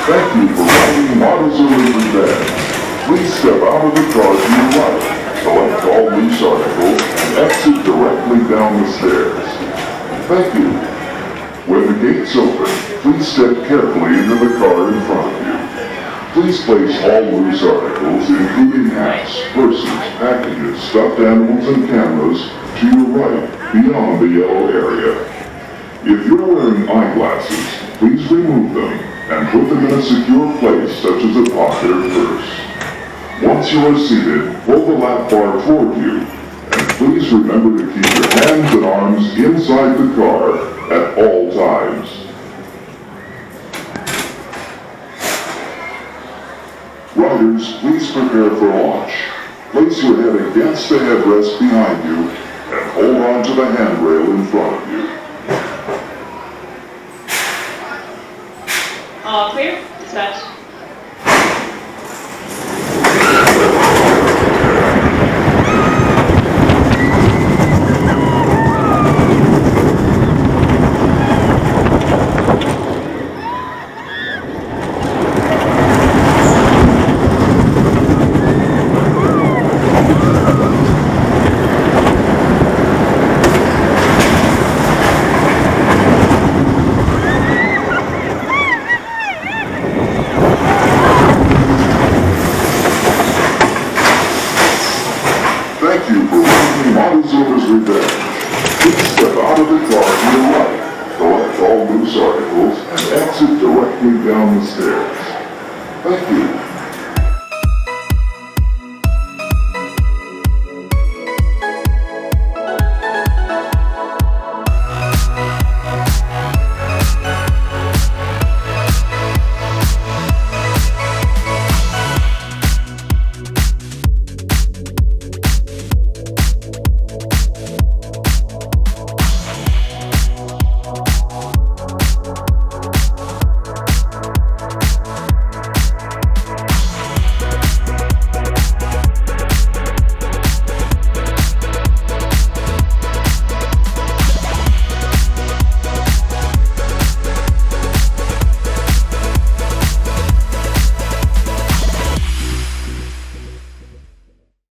Thank you for riding Montezooma's Revenge. Please step out of the car to your right, collect all loose articles, and exit directly down the stairs. Thank you. When the gates open, please step carefully into the car in front of you. Please place all loose articles, including hats, purses, packages, stuffed animals, and cameras, to your right, beyond the yellow area. If you're wearing eyeglasses, please remove them and put them in a secure place such as a pocket or purse. Once you are seated, pull the lap bar toward you, and please remember to keep your hands and arms inside the car at all times. Riders, please prepare for launch. Place your head against the headrest behind you and hold on to the handrail in front of you. All clear? Dispatch. Montezooma's Revenge. Please step out of the car to your right, collect all loose articles, and exit directly down the stairs. Thank you.